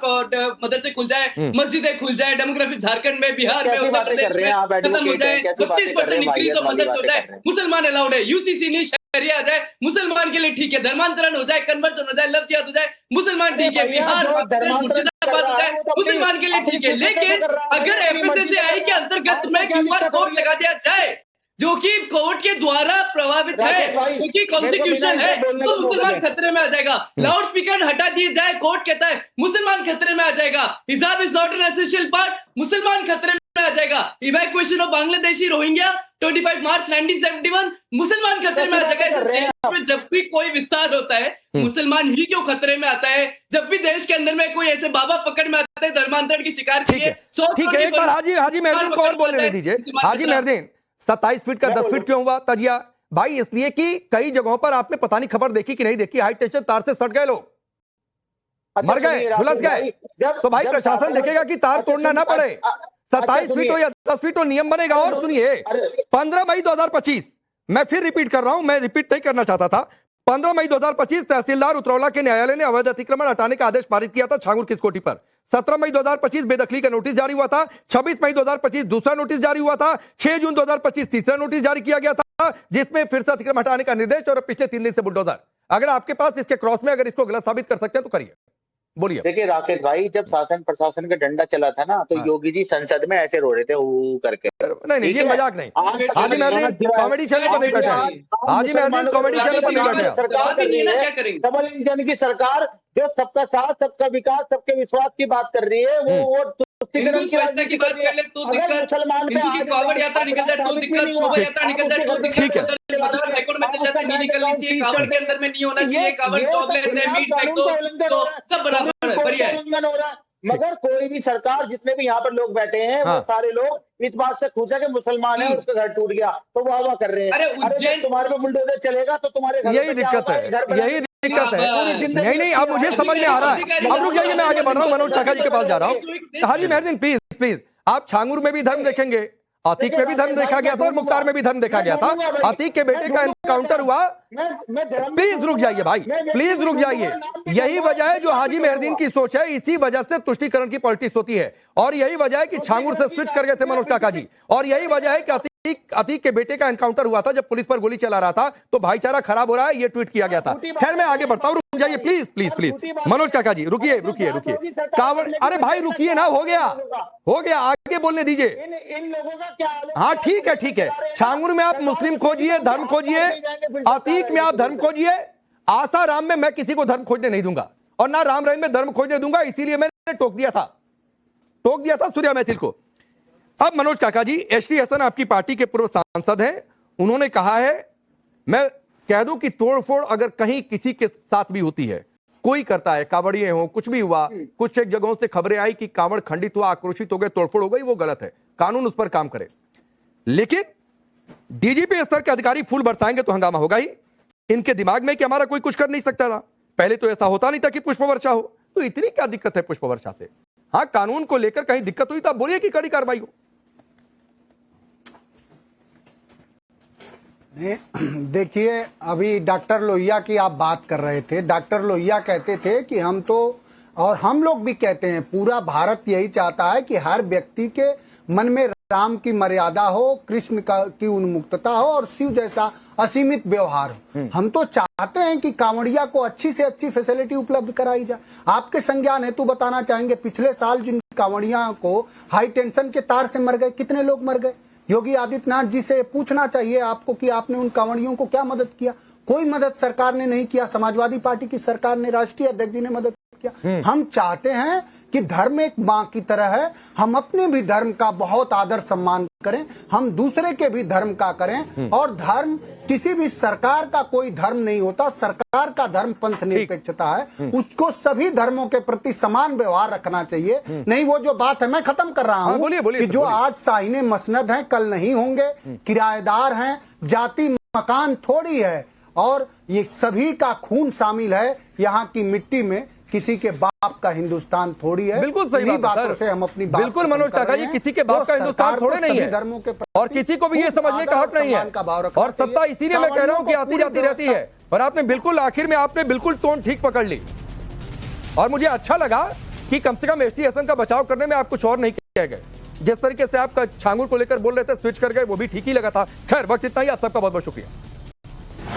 मदरसे खुल जाए, मस्जिदें खुल जाए, डेमोग्राफिक झारखंड में, बिहार में, उत्तर प्रदेश में खत्म हो जाए, 32% इंक्रीज ऑफ मदरसे हो जाए, मुसलमान अलाउड है, यूसीसी नहीं शरिया आ जाए, मुसलमान के लिए ठीक है, धर्मांतरण हो जाए, कन्वर्जन हो जाए, लव जिहाद हो जाए, मुसलमान ठीक है, बिहार मुर्शिदाबाद हो जाए, मुसलमान के लिए ठीक है। लेकिन अगर एफएसएसएआई के अंतर्गत में क्यूआर कोड लगा दिया जाए जो कि कोर्ट के द्वारा प्रभावित है, क्योंकि कॉन्स्टिट्यूशन है, तो मुसलमान खतरे में आ जाएगा। लाउड स्पीकर हटा दिए जाए, कोर्ट कहता है मुसलमान खतरे में आ जाएगा। हिजाब is not an essential part, मुसलमान खतरे में आ जाएगा। इवैक्यूएशन ऑफ बांग्लादेशी रोहिंग्या 25 मार्च 1971, मुसलमान खतरे में आ जाएगा। में जब भी कोई विस्तार होता है, मुसलमान ही क्यों खतरे में आता है? जब भी देश के अंदर में कोई ऐसे बाबा पकड़ में आता है धर्मांतरण की शिकार ठीक है, एक बार हाजी मेहरदीन को और बोलने दीजिए। हाजी मेहरदीन, 27 फीट का 10 फीट क्यों हुआ तजिया? भाई इसलिए कि कई जगहों पर आपने पता नहीं खबर देखी कि नहीं देखी, हाई टेंशन तार से सट गए लोग, मर गए, झुलस गए। तो भाई प्रशासन देखेगा कि तार तोड़ना ना पड़े। 27 फीट हो या 10 फीट हो, नियम बनेगा। और सुनिए, 15 मई 2025, मैं फिर रिपीट कर रहा हूं, मैं रिपीट नहीं करना चाहता था। 15 मई 2025 तहसीलदार उतरौला के न्यायालय ने अवैध अतिक्रमण हटाने का आदेश पारित किया था छांगुर किसकोटी पर। 17 मई 2025 बेदखली का नोटिस जारी हुआ था। 26 मई 2025 दूसरा नोटिस जारी हुआ था। 6 जून 2025 तीसरा नोटिस जारी किया गया था, जिसमें फिर से अतिक्रमण हटाने का निर्देश और पिछले 3 दिन से बुलडोजर। अगर आपके पास इसके क्रॉस में अगर इसको गलत साबित कर सकते हैं तो करिए, बोलिए। देखिए राकेश भाई, जब शासन प्रशासन का डंडा चला था ना, तो योगी जी संसद में ऐसे रो रहे थे करके। नहीं, ये मजाक नहीं। हाजी मेहरदीन कॉमेडी चैनल पर नहीं बैठा है। हाजी मेहरदीन कॉमेडी चैनल पर नहीं बैठा। सरकार कर रही है, डबल इंजन की सरकार, जो सबका साथ, सबका विकास, सबके विश्वास की बात कर रही है, वो हिंदू स्वच्छता की बात कर ले तो दिक्कत, हिंदू की कावड़ यात्रा निकल जाए तो दिक्कत, शोभा यात्रा निकल जाए तो दिक्कत, 15 सेकंड में चल जाती नहीं निकलनी चाहिए, कावड़ के अंदर में नहीं होना चाहिए, कावड़ टॉपलेस है, मीट फेंक दो, तो सब बराबर है, बढ़िया है। मगर कोई भी सरकार, जितने भी यहाँ पर लोग बैठे हैं वो सारे लोग इस बात से खुश है कि मुसलमान है और उसका घर टूट गया तो वाह कर रहे हैं। अरे उज्जैन तुम्हारे पे बुलडोजर चलेगा तो तुम्हारे घर यही दिक्कत है, यही दिक्कत है। नहीं अब मुझे समझ में आ रहा है। अब रुक जाइए, मैं आगे बढ़ रहा हूँ, मनोज काका जी के पास जा रहा हूँ। हाजी मेहरदीन प्लीज प्लीज, आप छांगुर में भी धर्म देखेंगे, अतीक में भी धर्म देखा गया था और मुख्तार में भी धर्म देखा गया था। अतीक के बेटे का एनकाउंटर हुआ। प्लीज रुक जाइए भाई, प्लीज रुक जाइए। यही वजह है जो हाजी मेहरदीन की सोच है, इसी वजह से तुष्टीकरण की पॉलिटिक्स होती है, और यही वजह है कि छांगुर से स्विच कर गए थे मनोज काका जी, और यही वजह है कि अतीक के बेटे का एनकाउंटर हुआ था जब पुलिस पर गोली चला रहा था तो भाईचारा खराब हो रहा है, ये ट्वीट किया गया था। खैर मैं आगे बढ़ता हूं, रुक जाइए प्लीज प्लीज प्लीज। मनोज काका जी रुकिए रुकिए रुकिए, कावड़, अरे भाई रुकिए ना, हो गया, आगे बोलने दीजिए। इन लोगों का क्या? हाँ ठीक है। छांगुर में आप मुस्लिम खोजिए, धर्म खोजिए, अतीक में आप धर्म खोजिए, आसाराम में मैं किसी को धर्म खोजने नहीं दूंगा और ना राम रहीम में धर्म खोजने दूंगा, इसीलिए मैंने टोक दिया था सूर्या मैथिल को। अब मनोज काका जी, एचडी हसन आपकी पार्टी के पूर्व सांसद हैं, उन्होंने कहा है, मैं कह दूं कि तोड़फोड़ अगर कहीं किसी के साथ भी होती है, कोई करता है, कांवड़िए हो, कुछ भी हुआ, कुछ एक जगहों से खबरें आई कि कांवड़ खंडित हुआ, आक्रोशित हो गए, तोड़फोड़ हो गई, वो गलत है, कानून उस पर काम करे। लेकिन डीजीपी स्तर के अधिकारी फूल बरसाएंगे तो हंगामा होगा ही। इनके दिमाग में कि हमारा कोई कुछ कर नहीं सकता था, पहले तो ऐसा होता नहीं था कि पुष्प वर्षा हो, तो इतनी क्या दिक्कत है पुष्प वर्षा से? हाँ कानून को लेकर कहीं दिक्कत हुई तो आप बोलिए कि कड़ी कार्रवाई हो। देखिए, अभी डॉक्टर लोहिया की आप बात कर रहे थे। डॉक्टर लोहिया कहते थे कि हम तो, और हम लोग भी कहते हैं, पूरा भारत यही चाहता है कि हर व्यक्ति के मन में राम की मर्यादा हो, कृष्ण की उन्मुक्तता हो और शिव जैसा असीमित व्यवहार हो। हम तो चाहते हैं कि कांवड़िया को अच्छी से अच्छी फैसिलिटी उपलब्ध कराई जाए। आपके संज्ञान हेतु बताना चाहेंगे, पिछले साल जिन कांवड़िया को हाई टेंशन के तार से मर गए, कितने लोग मर गए? योगी आदित्यनाथ जी से पूछना चाहिए आपको कि आपने उन कांवड़ियों को क्या मदद किया? कोई मदद सरकार ने नहीं किया। समाजवादी पार्टी की सरकार ने, राष्ट्रीय अध्यक्ष जी ने मदद किया। हम चाहते हैं कि धर्म एक मां की तरह है, हम अपने भी धर्म का बहुत आदर सम्मान करें, हम दूसरे के भी धर्म का करें, और धर्म किसी भी सरकार का कोई धर्म नहीं होता। सरकार का धर्म पंथ निरपेक्षता है, उसको सभी धर्मों के प्रति समान व्यवहार रखना चाहिए। नहीं, वो जो बात है, मैं खत्म कर रहा हूँ कि जो आज साहिने मसनद हैं कल नहीं होंगे, किराएदार हैं, जाति मकान थोड़ी है, और ये सभी का खून शामिल है यहाँ की मिट्टी में, किसी के बाप का हिंदुस्तान थोड़ी है। बिल्कुल सही बातों से हम अपनी बात, बिल्कुल मनोज काका जी, किसी के बाप का हिंदुस्तान थोड़े नहीं है, धर्मों के और किसी को भी ये समझने का हक नहीं है। और सत्ता इसीलिए मैं कह रहा हूँ कि आती जाती रहती है, पर आपने बिल्कुल आखिर में आपने बिल्कुल टोन ठीक पकड़ ली, और मुझे अच्छा लगा कि कम से कम एचडी हसन का बचाव करने में आप कुछ और नहीं कह गए। जिस तरीके से आप छांगुर को लेकर बोल रहे थे, स्विच कर गए, वो भी ठीक ही लगा था। खैर वक्त इतना ही, आप सबका बहुत बहुत शुक्रिया।